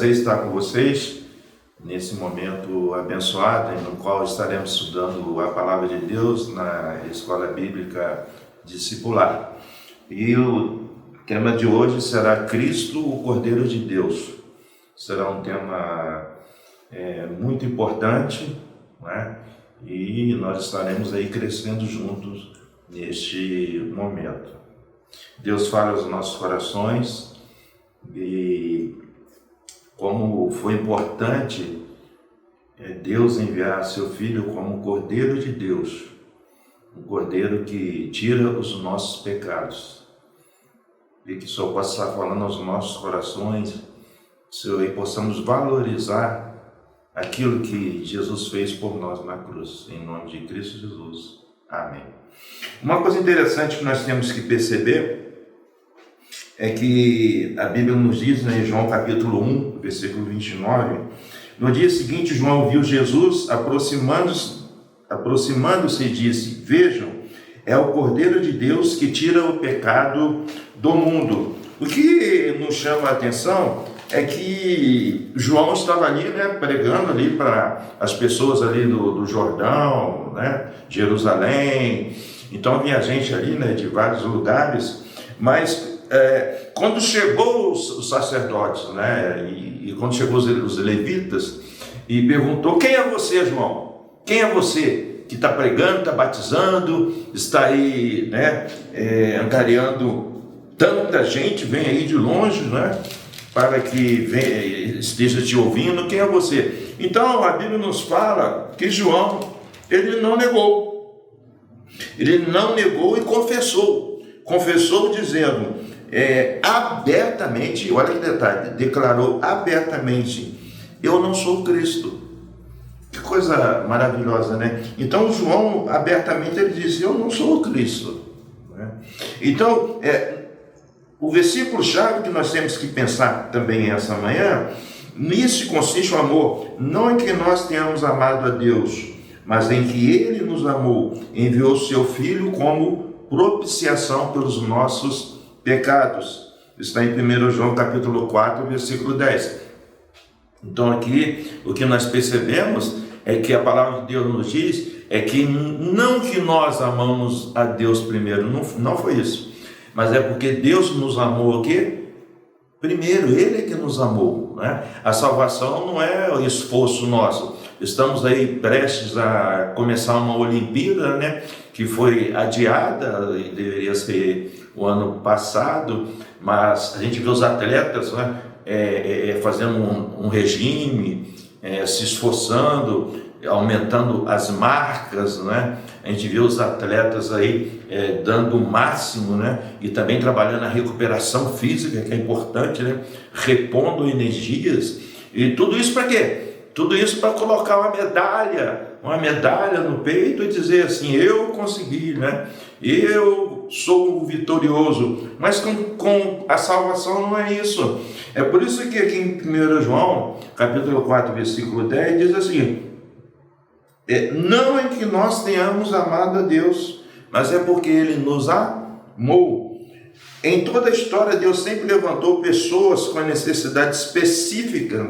prazer estar com vocês nesse momento abençoado, no qual estaremos estudando a Palavra de Deus na Escola Bíblica Discipular. E o tema de hoje será Cristo, o Cordeiro de Deus. Será um tema muito importante, né? E nós estaremos aí crescendo juntos neste momento. Deus fala aos nossos corações e como foi importante Deus enviar seu Filho como Cordeiro de Deus, um Cordeiro que tira os nossos pecados, e que só possa estar falando aos nossos corações, e possamos valorizar aquilo que Jesus fez por nós na cruz, em nome de Cristo Jesus. Amém. Uma coisa interessante que nós temos que perceber é que a Bíblia nos diz, em João capítulo 1, versículo 29, no dia seguinte João viu Jesus aproximando-se e disse: vejam, é o Cordeiro de Deus que tira o pecado do mundo. O que nos chama a atenção é que João estava ali, pregando ali para as pessoas ali do Jordão, Jerusalém. Então vinha gente ali, de vários lugares, mas quando chegou os sacerdotes, e quando chegou os levitas, e perguntou: quem é você, João? Quem é você que está pregando, está batizando, está aí, angariando tanta gente, vem aí de longe, para que esteja te ouvindo? Quem é você? Então a Bíblia nos fala que João, ele não negou e confessou dizendo abertamente, olha que detalhe, declarou abertamente: eu não sou Cristo. Que coisa maravilhosa, Então João abertamente ele disse: eu não sou o Cristo, Então o versículo-chave que nós temos que pensar também essa manhã, nisso consiste o amor, não em que nós tenhamos amado a Deus, mas em que Ele nos amou, enviou o Seu Filho como propiciação pelos nossos pecados. Está em 1 João capítulo 4, versículo 10. Então aqui o que nós percebemos é que a palavra de Deus nos diz é que não que nós amamos a Deus primeiro, não foi isso. Mas é porque Deus nos amou o quê? Primeiro, Ele é que nos amou, A salvação não é o esforço nosso. Estamos aí prestes a começar uma Olimpíada, que foi adiada, e deveria ser o ano passado, mas a gente vê os atletas, fazendo um regime, se esforçando, aumentando as marcas, A gente vê os atletas aí dando o máximo, E também trabalhando na recuperação física, que é importante, Repondo energias. E tudo isso para quê? Tudo isso para colocar uma medalha no peito e dizer assim: eu consegui, Eu sou vitorioso. Mas com a salvação não é isso. É por isso que aqui em 1 João, capítulo 4, versículo 10, diz assim: não é que nós tenhamos amado a Deus, mas é porque Ele nos amou. Em toda a história, Deus sempre levantou pessoas com necessidades específicas,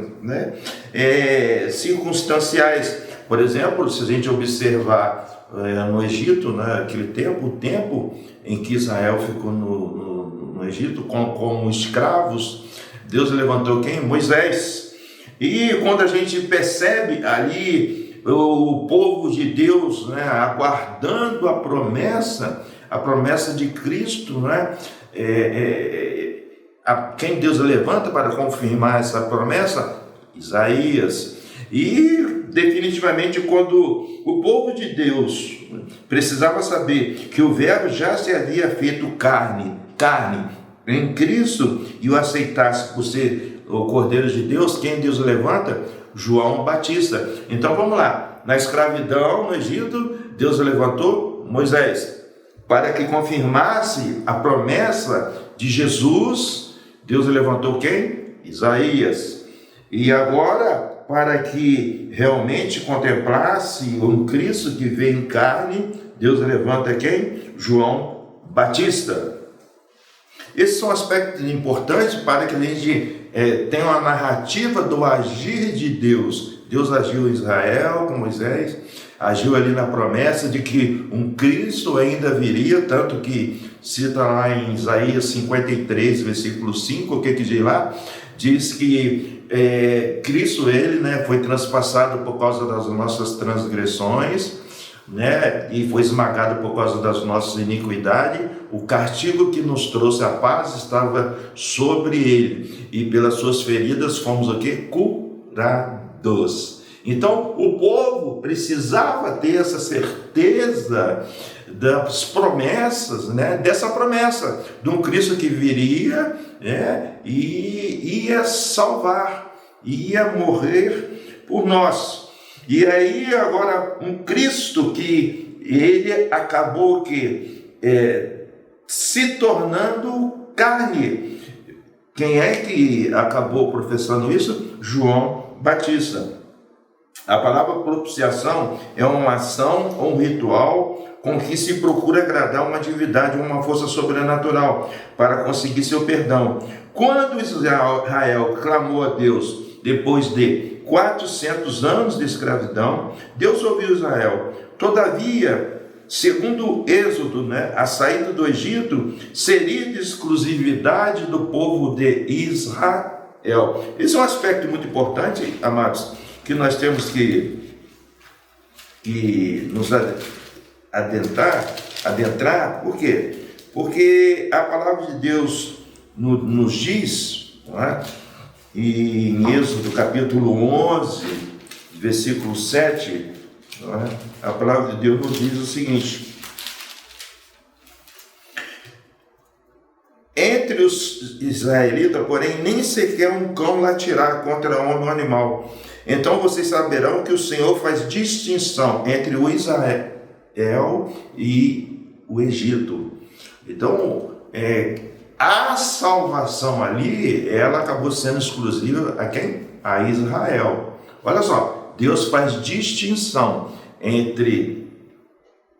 circunstanciais. Por exemplo, se a gente observar no Egito, naquele tempo, o tempo em que Israel ficou no Egito como escravos, Deus levantou quem? Moisés. E quando a gente percebe ali o povo de Deus, aguardando a promessa de Cristo, quem Deus levanta para confirmar essa promessa? Isaías. E definitivamente quando o povo de Deus precisava saber que o verbo já se havia feito carne em Cristo e o aceitasse por ser o Cordeiro de Deus, quem Deus levanta? João Batista. Então vamos lá, na escravidão no Egito, Deus levantou Moisés. Para que confirmasse a promessa de Jesus, Deus levantou quem? Isaías. E agora, para que realmente contemplasse um Cristo que veio em carne, Deus levanta quem? João Batista. Esses são aspectos importantes para que a gente tem uma narrativa do agir de Deus. Deus agiu em Israel com Moisés, agiu ali na promessa de que um Cristo ainda viria, tanto que cita lá em Isaías 53, versículo 5, o que diz lá? Diz que Cristo, ele, né, foi transpassado por causa das nossas transgressões, né, e foi esmagado por causa das nossas iniquidades. O castigo que nos trouxe a paz estava sobre ele, e pelas suas feridas fomos o quê? Curados. Então o povo precisava ter essa certeza das promessas, né, dessa promessa de um Cristo que viria, né, e ia salvar, ia morrer por nós. E aí agora um Cristo que ele acabou se tornando carne. Quem é que acabou professando isso? João Batista. A palavra propiciação é uma ação ou um ritual com que se procura agradar uma divindade ou uma força sobrenatural para conseguir seu perdão. Quando Israel clamou a Deus depois de 400 anos de escravidão, Deus ouviu Israel. Todavia, segundo o Êxodo, né, a saída do Egito seria de exclusividade do povo de Israel. Esse é um aspecto muito importante, amados, que nós temos que nos adentrar. Por quê? Porque a palavra de Deus nos diz, não é? E em Êxodo capítulo 11, versículo 7, não é? A palavra de Deus nos diz o seguinte: entre os israelitas, porém, nem sequer um cão latirá contra homem ou animal. Então vocês saberão que o Senhor faz distinção entre o Israel e o Egito. Então, a salvação ali, ela acabou sendo exclusiva a quem? A Israel. Olha só, Deus faz distinção entre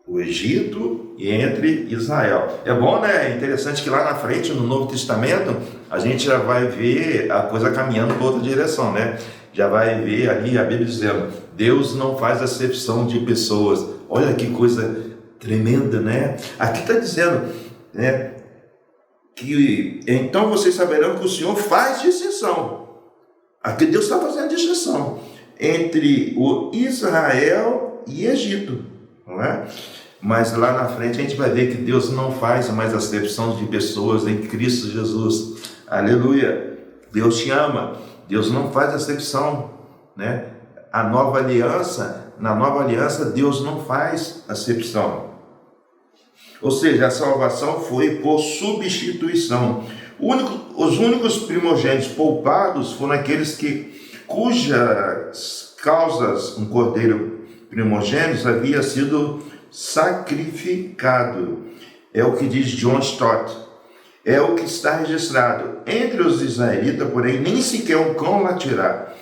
o Egito e entre Israel. É bom, né? É interessante que lá na frente, no Novo Testamento, a gente já vai ver a coisa caminhando para outra direção, né? Já vai ver ali a Bíblia dizendo: Deus não faz acepção de pessoas. Olha que coisa tremenda, né? Aqui está dizendo, né, que então vocês saberão que o Senhor faz distinção. Aqui Deus está fazendo distinção entre o Israel e Egito, não é? Mas lá na frente a gente vai ver que Deus não faz mais acepção de pessoas em Cristo Jesus. Aleluia! Deus te ama. Deus não faz acepção, né? Na nova aliança, Deus não faz acepção. Ou seja, a salvação foi por substituição. Os únicos primogênitos poupados foram aqueles cujas causas um cordeiro primogênito havia sido sacrificado. É o que diz John Stott. É o que está registrado. Entre os israelitas, porém, nem sequer um cão latirá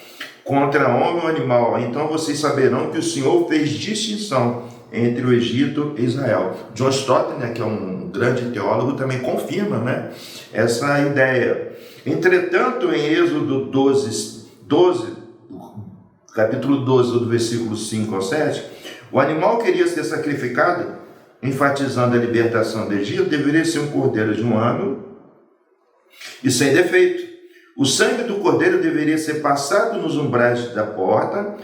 contra homem ou animal. Então vocês saberão que o Senhor fez distinção entre o Egito e Israel. John Stott, né, que é um grande teólogo, também confirma, né, essa ideia. Entretanto, em Êxodo 12, capítulo 12, do versículo 5 ao 7, o animal queria ser sacrificado, enfatizando a libertação do Egito, deveria ser um cordeiro de 1 ano e sem defeito. O sangue do cordeiro deveria ser passado nos umbrais da porta,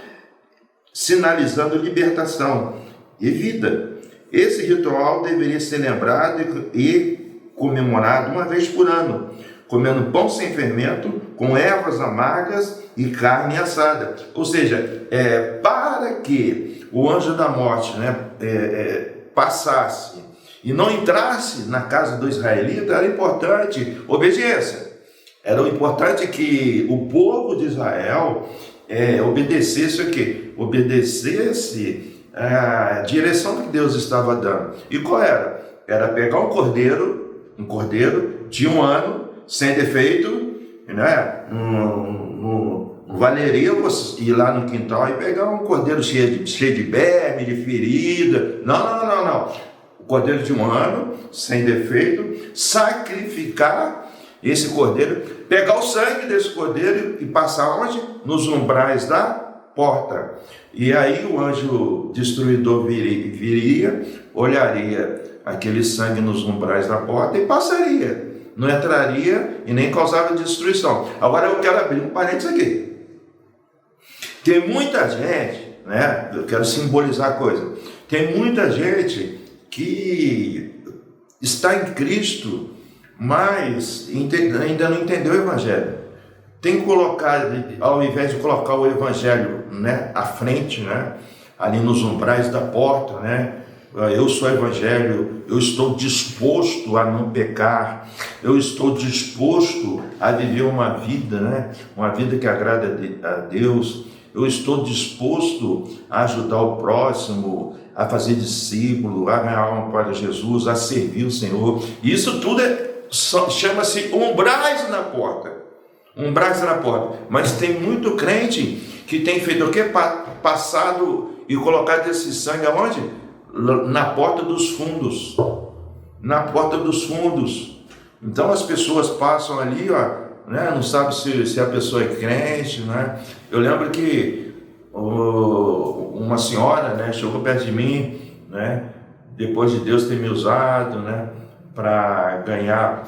sinalizando libertação e vida. Esse ritual deveria ser lembrado e comemorado uma vez por ano, comendo pão sem fermento, com ervas amargas e carne assada. Ou seja, para que o anjo da morte, né, passasse e não entrasse na casa do israelita, era importante obediência. Era importante que o povo de Israel obedecesse o quê? Obedecesse a direção que Deus estava dando. E qual era? Era pegar um cordeiro de 1 ano, sem defeito, né? Não valeria você ir lá no quintal e pegar um cordeiro cheio de berme, de ferida. Não. O cordeiro de 1 ano, sem defeito, sacrificar esse cordeiro, pegar o sangue desse cordeiro e passar onde? Nos umbrais da porta. E aí o anjo destruidor viria, olharia aquele sangue nos umbrais da porta e passaria. Não entraria e nem causava destruição. Agora eu quero abrir um parênteses aqui. Tem muita gente, né? Eu quero simbolizar a coisa. Tem muita gente que está em Cristo, mas ainda não entendeu o Evangelho. Tem que colocar, ao invés de colocar o Evangelho, né, à frente, né, ali nos umbrais da porta, né? Eu sou Evangelho, eu estou disposto a não pecar, eu estou disposto a viver uma vida, né, uma vida que agrada a Deus, eu estou disposto a ajudar o próximo, a fazer discípulo, a ganhar alma para Jesus, a servir o Senhor. Isso tudo chama-se umbrais na porta. Umbrais na porta. Mas tem muito crente que tem feito o quê? Passado e colocado esse sangue aonde? Na porta dos fundos. Na porta dos fundos. Então as pessoas passam ali, ó, né? Não sabe se a pessoa é crente, né? Eu lembro que uma senhora, né, chegou perto de mim, né, depois de Deus ter me usado, né, para ganhar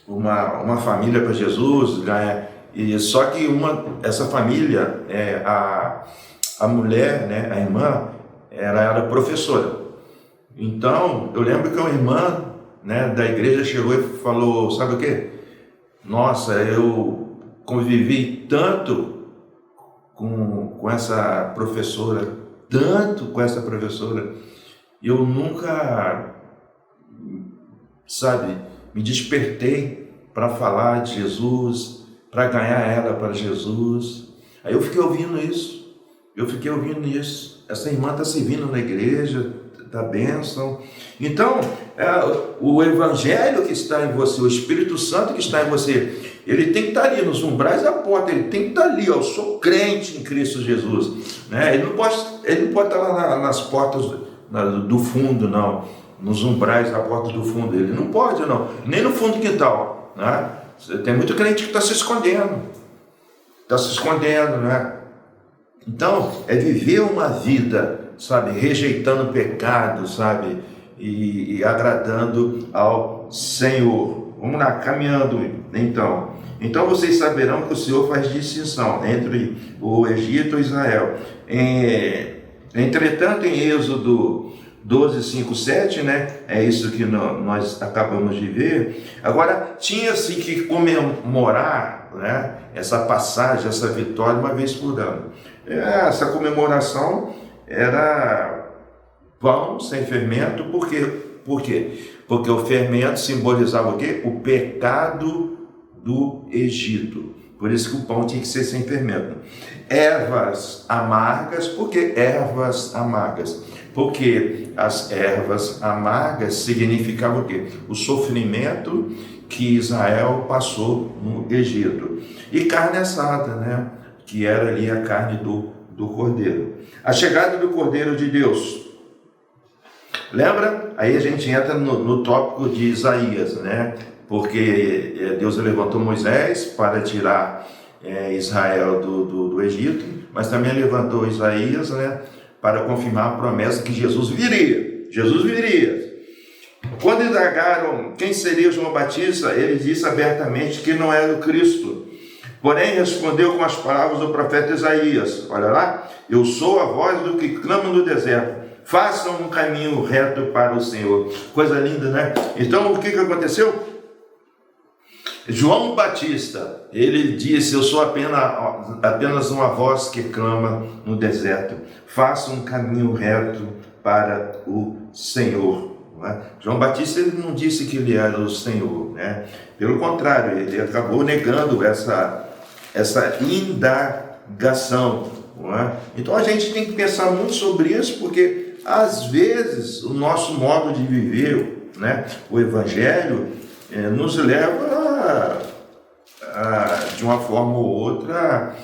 uma família para Jesus, né, e só que essa família, a mulher, né, a irmã, ela era professora. Então eu lembro que uma irmã, né, da igreja chegou e falou, sabe o quê? Nossa, eu convivi tanto com essa professora, e eu nunca, sabe, me despertei para falar de Jesus, para ganhar ela para Jesus. Aí eu fiquei ouvindo isso, essa irmã está servindo na igreja, da bênção. Então, o Evangelho que está em você, o Espírito Santo que está em você, ele tem que estar ali nos umbrais da porta, ele tem que estar ali, ó, eu sou crente em Cristo Jesus, né? Ele não pode estar lá nas portas do fundo, não, nos umbrais da porta do fundo, ele não pode, não, nem no fundo do quintal, né? Tem muito crente que está se escondendo, né? Então, é viver uma vida, sabe, rejeitando o pecado, sabe, e agradando ao Senhor. Vamos lá, caminhando, então. Então vocês saberão que o Senhor faz distinção entre o Egito e Israel. Entretanto, em Êxodo 12, 5, 7, né? É isso que nós acabamos de ver. Agora, tinha-se que comemorar, né, essa passagem, essa vitória, uma vez por ano. Essa comemoração era pão sem fermento. Por quê? Porque o fermento simbolizava o quê? O pecado do Egito. Por isso que o pão tinha que ser sem fermento. Ervas amargas. Por que ervas amargas? Porque as ervas amargas significavam o quê? O sofrimento que Israel passou no Egito. E carne assada, né? Que era ali a carne do cordeiro. A chegada do Cordeiro de Deus. Lembra? Aí a gente entra no tópico de Isaías, né? Porque Deus levantou Moisés para tirar Israel do Egito, mas também levantou Isaías, né, para confirmar a promessa que Jesus viria. Quando indagaram quem seria João Batista, ele disse abertamente que não era o Cristo. Porém, respondeu com as palavras do profeta Isaías. Olha lá, eu sou a voz do que clama no deserto. Façam um caminho reto para o Senhor. Coisa linda, né? Então, o que aconteceu? João Batista, ele disse, eu sou apenas uma voz que clama no deserto. Faça um caminho reto para o Senhor. Né? João Batista, ele não disse que ele era o Senhor, né? Pelo contrário, ele acabou negando essa indagação. Né? Então a gente tem que pensar muito sobre isso, porque às vezes o nosso modo de viver, né, o Evangelho, nos leva de uma forma ou outra,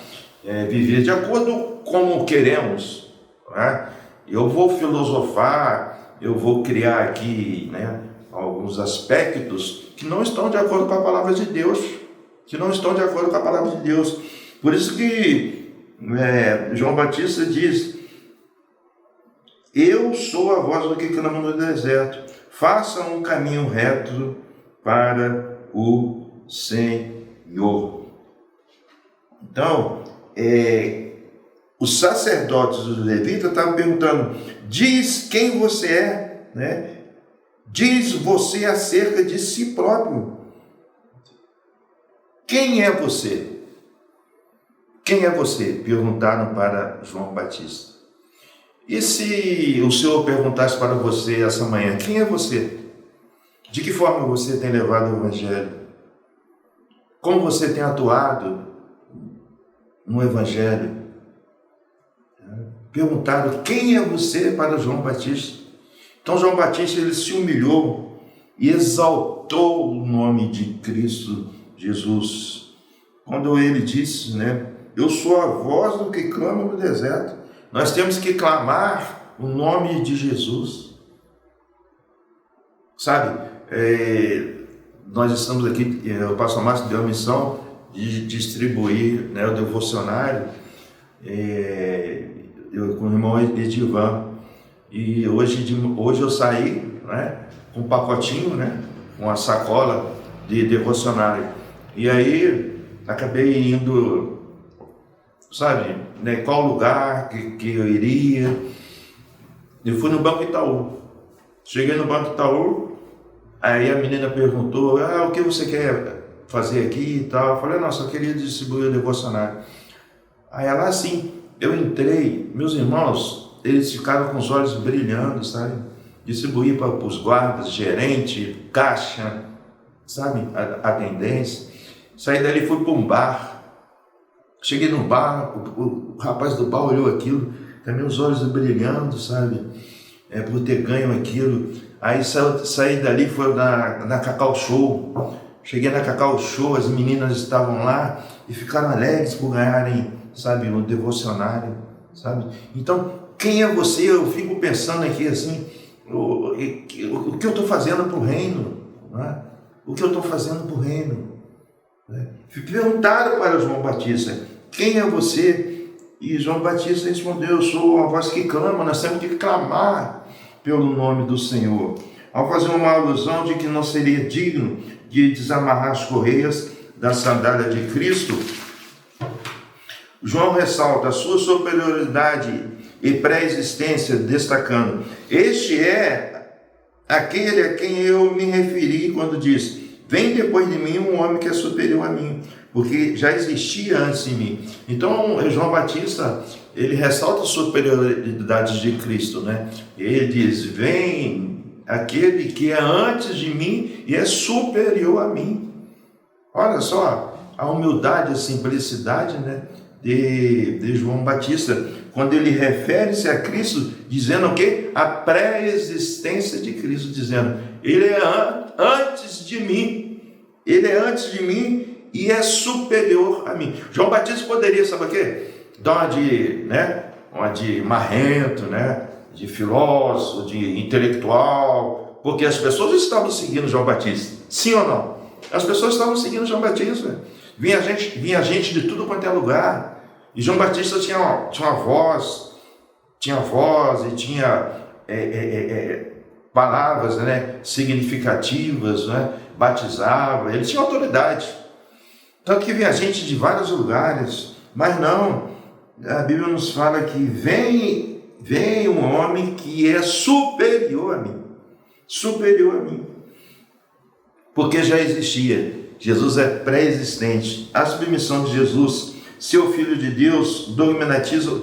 viver de acordo com como queremos. Né? Eu vou filosofar, eu vou criar aqui, né, alguns aspectos que não estão de acordo com a palavra de Deus, Por isso que João Batista diz: eu sou a voz do que clama no deserto, façam um caminho reto para o Senhor. Então, os sacerdotes dos levitas estavam perguntando: diz quem você é, né? Diz você acerca de si próprio. Quem é você? Quem é você? Perguntaram para João Batista. E se o Senhor perguntasse para você essa manhã: quem é você? De que forma você tem levado o Evangelho? Como você tem atuado no Evangelho? Perguntaram: quem é você para João Batista? Então João Batista, ele se humilhou e exaltou o nome de Cristo Jesus. Quando ele disse, né, eu sou a voz do que clama no deserto. Nós temos que clamar o nome de Jesus. Sabe, nós estamos aqui, o pastor Márcio deu a missão de distribuir, né, o devocionário com o irmão Edivan. E hoje eu saí, né, com um pacotinho, né, com uma sacola de devocionário. E aí acabei indo, sabe, né, qual lugar que eu iria. Eu fui no Banco Itaú. Cheguei no Banco Itaú, aí a menina perguntou: o que você quer fazer aqui e tal? Eu falei: não, só queria distribuir o devocionário. Aí ela, assim, eu entrei, meus irmãos, eles ficaram com os olhos brilhando, sabe? Distribuir para os guardas, gerente, caixa, sabe? Atendência. Saí dali e fui para um bar. Cheguei no bar, o rapaz do bar olhou aquilo, também os olhos brilhando, sabe? Por ter ganho aquilo. Aí saí dali e fui na Cacau Show. Cheguei na Cacau Show, as meninas estavam lá e ficaram alegres por ganharem, sabe, um devocionário, sabe? Então, quem é você? Eu fico pensando aqui assim, o que eu estou fazendo para o reino? Né? O que eu estou fazendo para o reino? Né? Perguntaram para João Batista: quem é você? E João Batista respondeu: eu sou a voz que clama. Nós temos que clamar pelo nome do Senhor. Ao fazer uma alusão de que não seria digno de desamarrar as correias da sandália de Cristo, João ressalta a sua superioridade e pré-existência, destacando: este é aquele a quem eu me referi quando disse: vem depois de mim um homem que é superior a mim, porque já existia antes de mim. Então João Batista, ele ressalta a superioridade de Cristo, né? Ele diz: vem aquele que é antes de mim e é superior a mim. Olha só a humildade, a simplicidade, né, de João Batista, quando ele refere-se a Cristo, dizendo o quê? A pré-existência de Cristo, dizendo: ele é antes de mim, ele é antes de mim e é superior a mim. João Batista poderia, sabe o quê? Dar uma de marrento, né? De filósofo, de intelectual, porque as pessoas estavam seguindo João Batista, sim ou não? As pessoas estavam seguindo João Batista, vinha gente de tudo quanto é lugar, e João Batista tinha uma voz e tinha palavras, né, significativas, né, batizava, ele tinha autoridade, tanto que vinha gente de vários lugares. Mas não, a Bíblia nos fala que vem um homem que é superior a mim, porque já existia. Jesus é pré-existente. A submissão de Jesus, seu Filho de Deus, dogmatiza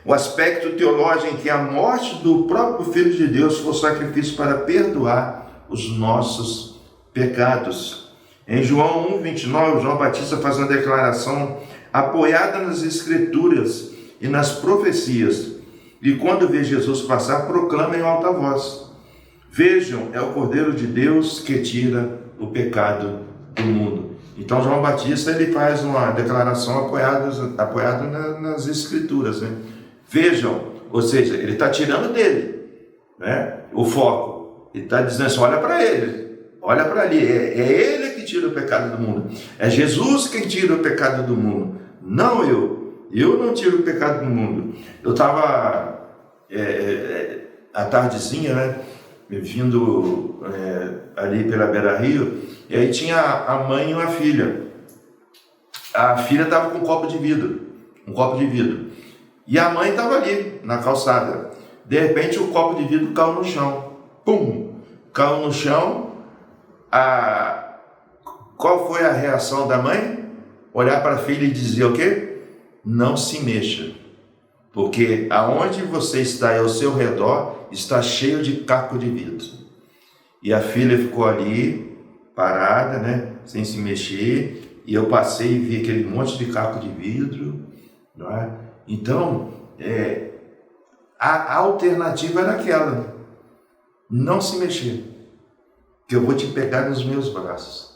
o aspecto teológico em que a morte do próprio Filho de Deus foi sacrifício para perdoar os nossos pecados. Em João 1:29, João Batista faz uma declaração apoiada nas Escrituras e nas profecias, e quando vê Jesus passar, proclama em alta voz: vejam, é o Cordeiro de Deus que tira o pecado do mundo. Então João Batista, ele faz uma declaração apoiada nas Escrituras, né? Vejam, ou seja, ele está tirando dele, né, o foco. Ele está dizendo assim, olha para ele, olha para ali, é ele que tira o pecado do mundo, é Jesus quem tira o pecado do mundo, não eu não tiro o pecado do mundo. Eu estava à tardezinha, né, vindo ali pela beira-rio, e aí tinha a mãe e uma filha. A filha estava com um copo de vidro, e a mãe estava ali na calçada. De repente o copo de vidro caiu no chão, pum, caiu no chão. Qual foi a reação da mãe? Olhar para a filha e dizer o quê? Não se mexa, porque aonde você está e ao seu redor está cheio de caco de vidro. E a filha ficou ali, parada, né, sem se mexer, e eu passei e vi aquele monte de caco de vidro, não é? Então, a alternativa era aquela, não se mexer, que eu vou te pegar nos meus braços.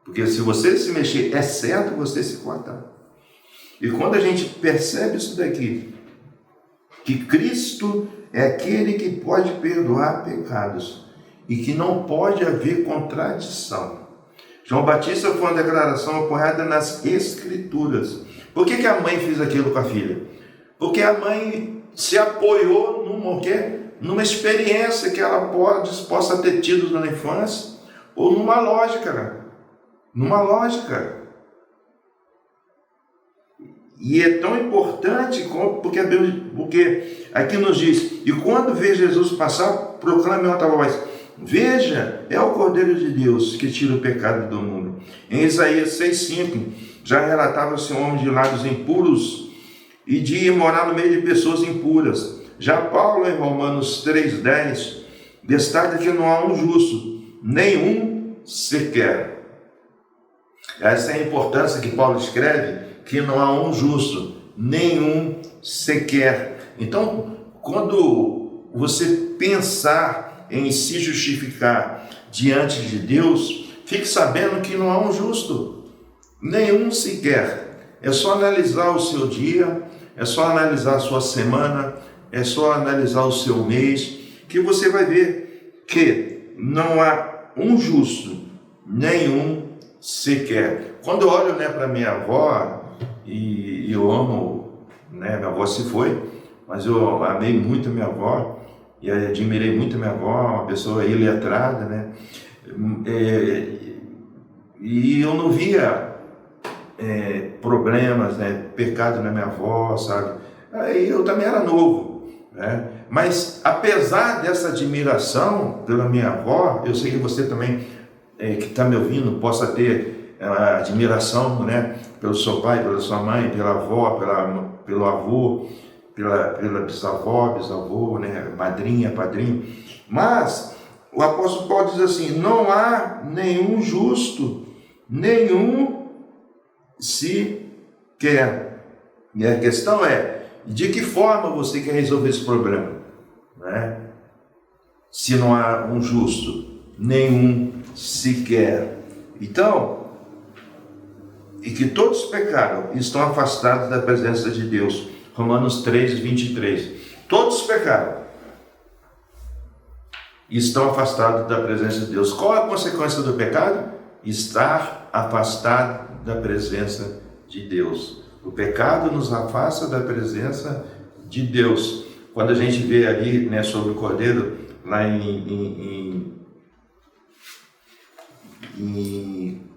Porque se você se mexer, é certo você se cortar. E quando a gente percebe isso daqui, que Cristo é aquele que pode perdoar pecados e que não pode haver contradição. João Batista foi uma declaração apoiada nas Escrituras. Por que a mãe fez aquilo com a filha? Porque a mãe se apoiou numa experiência que ela possa ter tido na infância, ou numa lógica, né? E é tão importante porque aqui nos diz, e quando vê Jesus passar, proclame em alta voz, veja, é o Cordeiro de Deus que tira o pecado do mundo. Em Isaías 6,5, já relatava-se um homem de lábios impuros e de ir morar no meio de pessoas impuras. Já Paulo, em Romanos 3,10, destaca que não há um justo, nenhum sequer. Essa é a importância que Paulo escreve, que não há um justo, nenhum sequer. Então, quando você pensar em se justificar diante de Deus, fique sabendo que não há um justo, nenhum sequer. É só analisar o seu dia, é só analisar a sua semana, é só analisar o seu mês, que você vai ver que não há um justo, nenhum sequer. Quando eu olho, né, para minha avó, e eu amo, né, minha avó se foi, mas eu amei muito a minha avó, e admirei muito a minha avó, uma pessoa iletrada, né, e eu não via problemas, né, pecado na minha avó, sabe, aí eu também era novo, né, mas apesar dessa admiração pela minha avó, eu sei que você também, que está me ouvindo, possa ter admiração, né, pelo seu pai, pela sua mãe, pela avó, pelo avô, pela bisavó, bisavô, né, madrinha, padrinho. Mas o apóstolo Paulo diz assim, não há nenhum justo, nenhum sequer. E a questão é, de que forma você quer resolver esse problema? Né? Se não há um justo, nenhum sequer. Então, e que todos pecaram e estão afastados da presença de Deus. Romanos 3:23. Todos pecaram e estão afastados da presença de Deus. Qual é a consequência do pecado? Estar afastado da presença de Deus. O pecado nos afasta da presença de Deus. Quando a gente vê ali, né, sobre o Cordeiro, lá em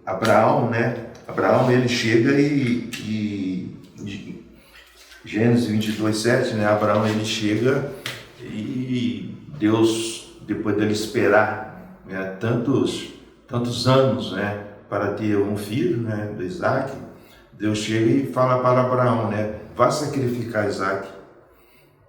Abraão, né? Abraão, ele chega e Gênesis 22:7, né? Abraão, ele chega e Deus, depois dele esperar, né, tantos anos, né, para ter um filho, né, do Isaac, Deus chega e fala para Abraão, né, vá sacrificar Isaac,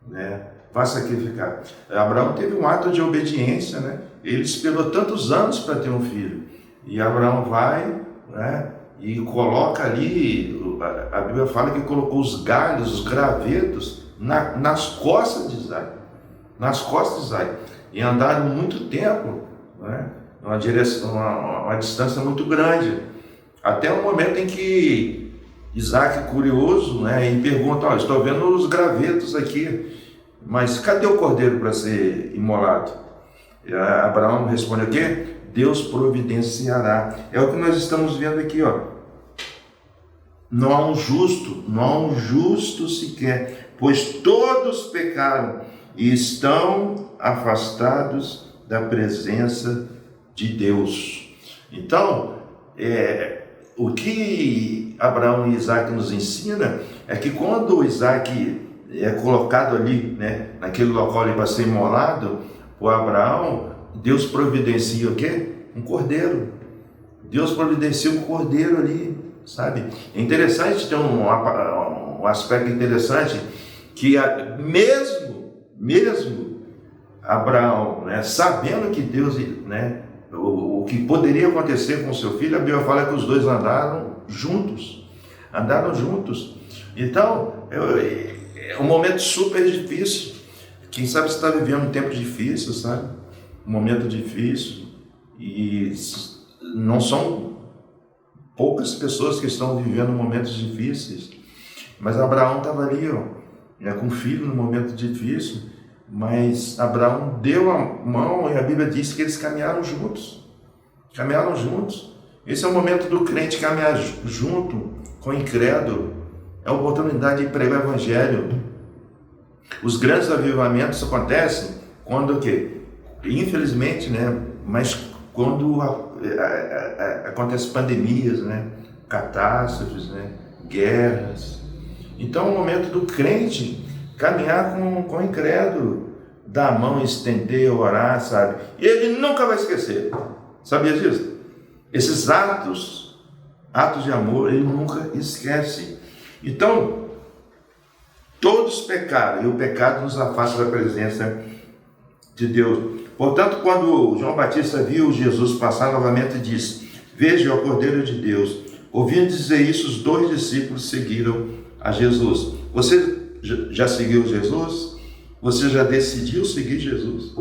né, vá sacrificar. Abraão teve um ato de obediência, né? Ele esperou tantos anos para ter um filho. E Abraão vai, né, e coloca ali, a Bíblia fala que colocou os galhos, os gravetos nas costas de Isaac. Nas costas de Isaac. E andaram muito tempo, né, uma distância muito grande. Até o momento em que Isaac, curioso, né, e pergunta, olha, estou vendo os gravetos aqui, mas cadê o cordeiro para ser imolado? Abraão responde o quê? Deus providenciará. É o que nós estamos vendo aqui, ó. Não há um justo sequer, pois todos pecaram e estão afastados da presença de Deus. Então, o que Abraão e Isaac nos ensina é que quando Isaac é colocado ali, né, naquele local ali para ser imolado, por Abraão, Deus providencia o quê? Um cordeiro. Deus providencia um cordeiro ali, sabe? É interessante, tem um aspecto interessante, que mesmo Abraão, né, sabendo que Deus, né, o que poderia acontecer com seu filho, a Bíblia fala que os dois andaram juntos. Então, é um momento super difícil. Quem sabe você está vivendo um tempo difícil, sabe? Um momento difícil. E não são poucas pessoas que estão vivendo momentos difíceis. Mas Abraão estava ali, ó, com o filho no momento difícil. Mas Abraão deu a mão e a Bíblia diz que eles caminharam juntos. Esse é o momento do crente caminhar junto com o incrédulo. É a oportunidade de pregar o evangelho. Os grandes avivamentos acontecem quando o quê? Infelizmente, né? Mas quando acontecem pandemias, né? Catástrofes, né? Guerras. Então é o momento do crente caminhar com o incrédulo, dar a mão, estender, orar, sabe? E ele nunca vai esquecer. Sabia disso? Esses atos de amor, ele nunca esquece. Então, todos pecaram, e o pecado nos afasta da presença de Deus. Portanto, quando João Batista viu Jesus passar, novamente disse: veja o Cordeiro de Deus. Ouvindo dizer isso, os 2 discípulos seguiram a Jesus. Você já seguiu Jesus? Você já decidiu seguir Jesus?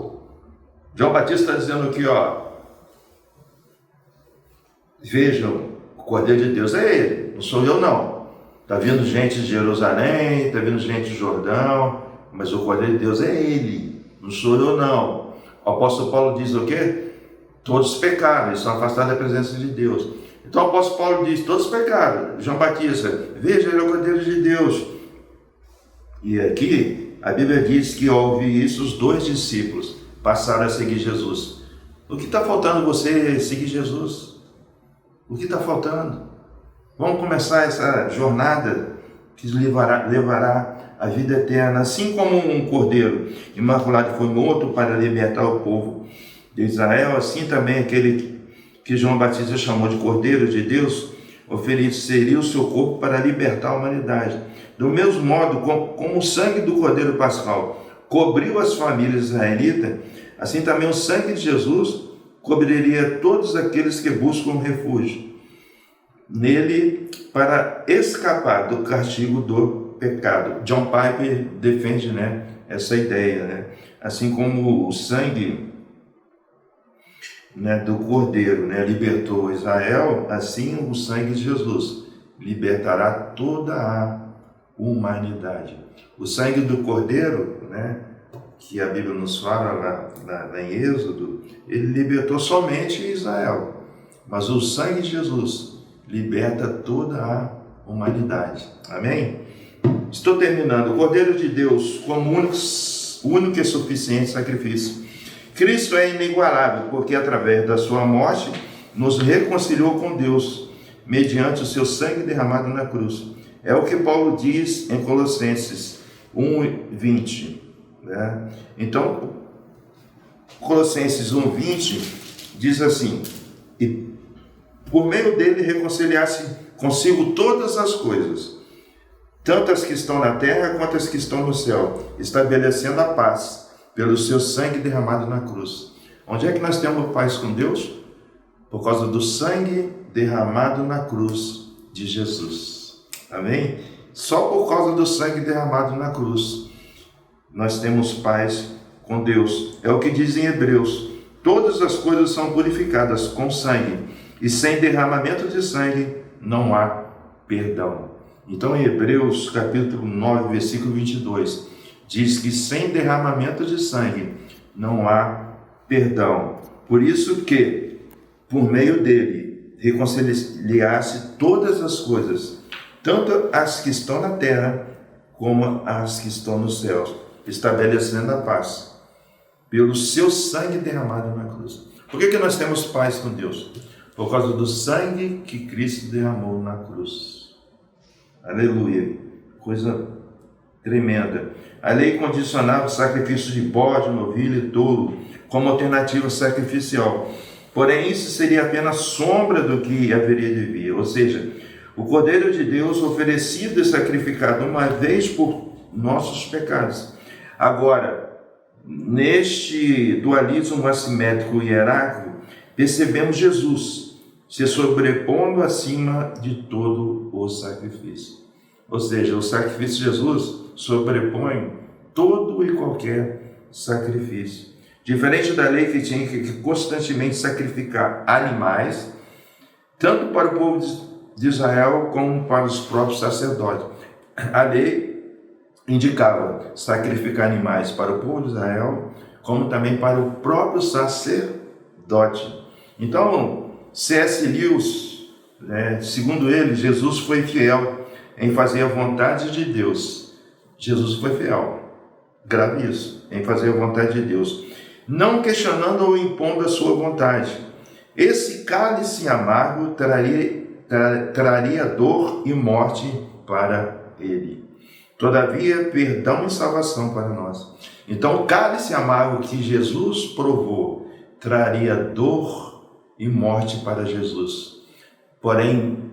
João Batista está dizendo aqui, ó, vejam, o Cordeiro de Deus é Ele, não sou eu não. Está vindo gente de Jerusalém, está vindo gente de Jordão, mas o Cordeiro de Deus é Ele, não sou eu não. O apóstolo Paulo diz o quê? Todos pecaram, estão afastados da presença de Deus. Então o apóstolo Paulo diz, todos pecaram. João Batista, veja, ele é o Cordeiro de Deus. E aqui a Bíblia diz que ao ouvir isso, os 2 discípulos passaram a seguir Jesus. O que está faltando você seguir Jesus? O que está faltando? Vamos começar essa jornada que levará à vida eterna. Assim como um cordeiro imaculado foi morto para libertar o povo de Israel, assim também aquele que João Batista chamou de Cordeiro de Deus ofereceria o seu corpo para libertar a humanidade. Do mesmo modo, como o sangue do Cordeiro Pascal cobriu as famílias israelitas, assim também o sangue de Jesus cobriria todos aqueles que buscam refúgio nele para escapar do castigo do pecado. John Piper defende, né, essa ideia, né? Assim como o sangue, né, do Cordeiro, né, libertou Israel, assim o sangue de Jesus libertará toda a humanidade. O sangue do Cordeiro, né, que a Bíblia nos fala lá em Êxodo, ele libertou somente Israel, mas o sangue de Jesus liberta toda a humanidade. Amém? Estou terminando. O Cordeiro de Deus como único e suficiente sacrifício. Cristo é inigualável, porque através da sua morte nos reconciliou com Deus, mediante o seu sangue derramado na cruz. É o que Paulo diz em Colossenses 1:20. Né? Então, Colossenses 1:20 diz assim: e por meio dele reconciliasse consigo todas as coisas, tanto as que estão na terra quanto as que estão no céu, estabelecendo a paz pelo seu sangue derramado na cruz. Onde é que nós temos paz com Deus? Por causa do sangue derramado na cruz de Jesus. Amém? Só por causa do sangue derramado na cruz nós temos paz com Deus. É o que diz em Hebreus: todas as coisas são purificadas com sangue, e sem derramamento de sangue não há perdão. Então em Hebreus capítulo 9, versículo 22, diz que sem derramamento de sangue não há perdão. Por isso que, por meio dele, reconciliasse todas as coisas, tanto as que estão na terra, como as que estão nos céus, estabelecendo a paz, pelo seu sangue derramado na cruz. Por que nós temos paz com Deus? Por causa do sangue que Cristo derramou na cruz. Aleluia. Coisa tremenda. A lei condicionava o sacrifício de bode, novilha e touro como alternativa sacrificial. Porém, isso seria apenas sombra do que haveria de vir. Ou seja, o Cordeiro de Deus oferecido e sacrificado uma vez por nossos pecados. Agora, neste dualismo assimétrico e hierárquico, percebemos Jesus se sobrepondo acima de todo o sacrifício. Ou seja, o sacrifício de Jesus sobrepõe todo e qualquer sacrifício. Diferente da lei que tinha que constantemente sacrificar animais, tanto para o povo de Israel como para os próprios sacerdotes. A lei indicava sacrificar animais para o povo de Israel, como também para o próprio sacerdote. Então, C.S. Lewis, segundo ele, Jesus foi fiel em fazer a vontade de Deus. Jesus foi fiel, grave isso, em fazer a vontade de Deus, não questionando ou impondo a sua vontade. Esse cálice amargo traria dor e morte para ele. Todavia, perdão e salvação para nós. Então, o cálice amargo que Jesus provou traria dor e morte para Jesus. Porém,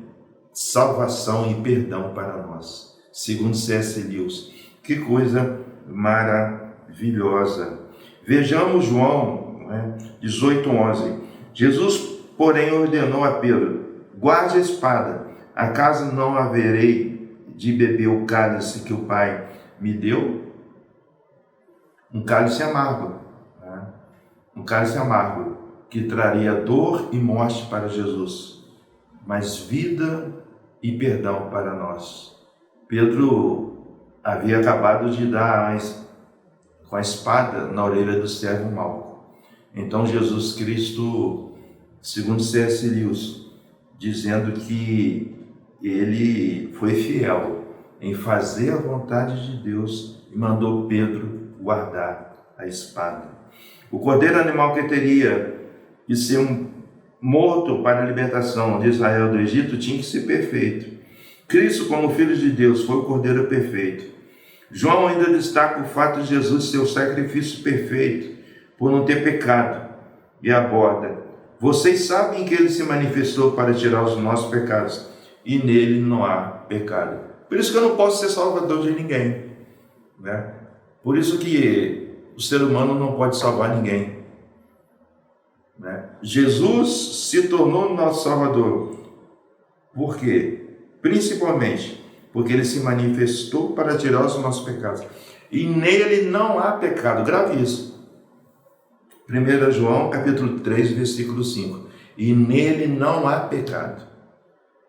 salvação e perdão para nós. Segundo C.S. Lewis. Que coisa maravilhosa. Vejamos João 18:11. Jesus, porém, ordenou a Pedro: guarde a espada, acaso não haverei de beber o cálice que o Pai me deu? Um cálice amargo, um cálice amargo que traria dor e morte para Jesus, mas vida e perdão para nós. Pedro havia acabado de dar com a espada na orelha do servo mau. Então Jesus Cristo, segundo C.S. Lewis, dizendo que ele foi fiel em fazer a vontade de Deus e mandou Pedro guardar a espada. O cordeiro animal que teria que ser morto para a libertação de Israel do Egito tinha que ser perfeito. Cristo, como Filho de Deus, foi o cordeiro perfeito. João ainda destaca o fato de Jesus ser o sacrifício perfeito, por não ter pecado, e aborda: vocês sabem que ele se manifestou para tirar os nossos pecados, e nele não há pecado. Por isso que eu não posso ser salvador de ninguém, Por isso que o ser humano não pode salvar ninguém, Jesus se tornou nosso salvador. Por quê? Principalmente porque ele se manifestou para tirar os nossos pecados, e nele não há pecado. Grave isso. 1 João capítulo 3, versículo 5. E nele não há pecado.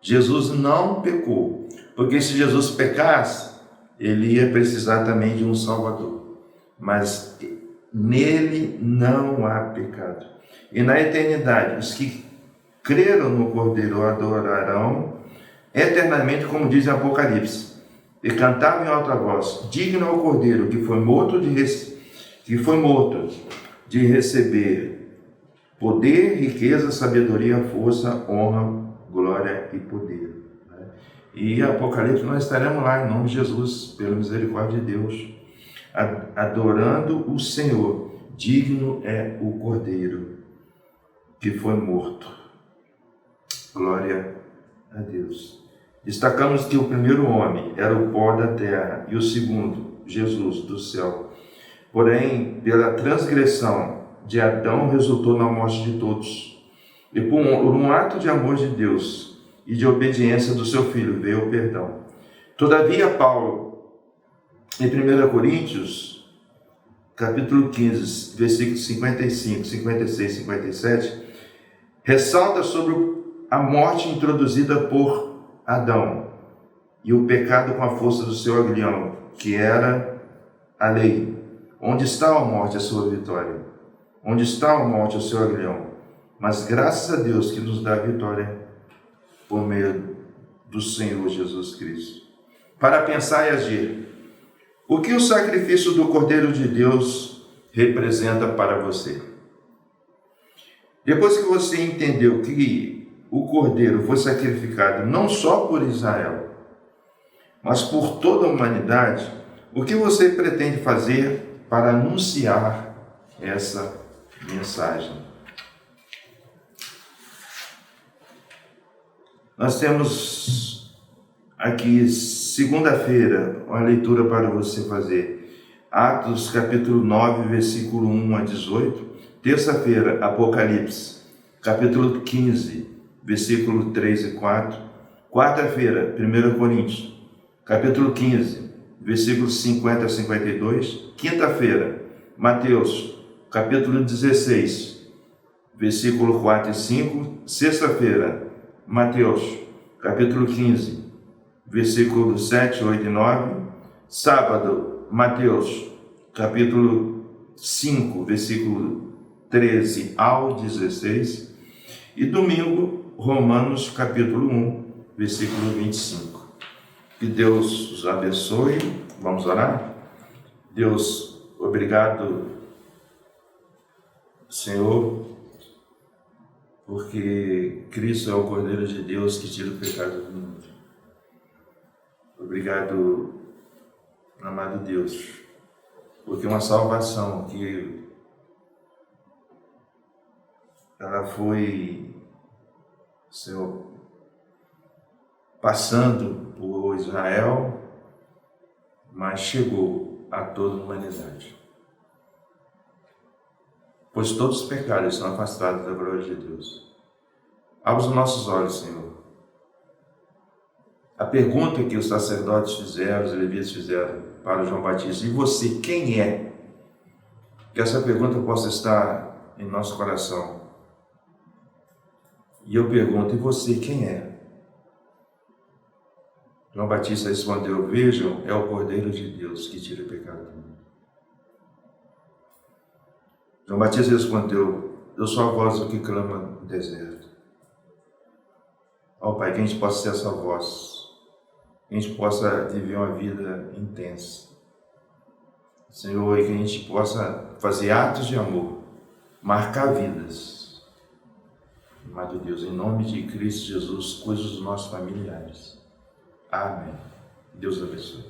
Jesus não pecou, porque se Jesus pecasse, ele ia precisar também de um Salvador. Mas nele não há pecado. E na eternidade, os que creram no Cordeiro o adorarão eternamente, como diz em Apocalipse, e cantavam em alta voz: digno ao Cordeiro que foi morto de receber poder, riqueza, sabedoria, força, honra, glória e poder. E Apocalipse nós estaremos lá em nome de Jesus, pela misericórdia de Deus, adorando o Senhor. Digno é o Cordeiro que foi morto. Glória a Deus. Destacamos que o primeiro homem era o pó da terra e o segundo, Jesus, do céu. Porém, pela transgressão de Adão resultou na morte de todos. E por um ato de amor de Deus e de obediência do seu Filho veio o perdão. Todavia, Paulo, em 1 Coríntios, capítulo 15, versículos 55, 56 e 57, ressalta sobre a morte introduzida por Adão e o pecado com a força do seu aguilhão, que era a lei. Onde está a morte, a sua vitória? Onde está o monte, o seu aguilhão? Mas graças a Deus que nos dá a vitória por meio do Senhor Jesus Cristo. Para pensar e agir. O que o sacrifício do Cordeiro de Deus representa para você? Depois que você entendeu que o Cordeiro foi sacrificado não só por Israel, mas por toda a humanidade, o que você pretende fazer para anunciar essa mensagem? Nós temos aqui, segunda-feira, uma leitura para você fazer. Atos, capítulo 9, versículo 1 a 18. Terça-feira, Apocalipse, capítulo 15, versículo 3 e 4. Quarta-feira, 1 Coríntios, capítulo 15, versículos 50 a 52. Quinta-feira, Mateus, capítulo 16, versículo 4 e 5. Sexta-feira, Mateus, capítulo 15, versículo 7, 8 e 9. Sábado, Mateus, capítulo 5, versículo 13 ao 16. E domingo, Romanos, capítulo 1, versículo 25. Que Deus os abençoe. Vamos orar? Deus, obrigado, Senhor, porque Cristo é o Cordeiro de Deus que tira o pecado do mundo. Obrigado, amado Deus, porque uma salvação que ela foi, Senhor, passando por Israel, mas chegou a toda a humanidade. Pois todos os pecados são afastados da glória de Deus. Abra os nossos olhos, Senhor. A pergunta que os sacerdotes fizeram, os levitas fizeram para João Batista: e você, quem é? Que essa pergunta possa estar em nosso coração. E eu pergunto: e você, quem é? João Batista respondeu: vejam, é o Cordeiro de Deus que tira o pecado do mundo. João Batista respondeu: eu sou a voz do que clama no deserto. Ó Pai, que a gente possa ser essa voz, que a gente possa viver uma vida intensa, Senhor, e que a gente possa fazer atos de amor, marcar vidas. Amado Deus, em nome de Cristo Jesus, cuide dos nossos familiares. Amém. Deus abençoe.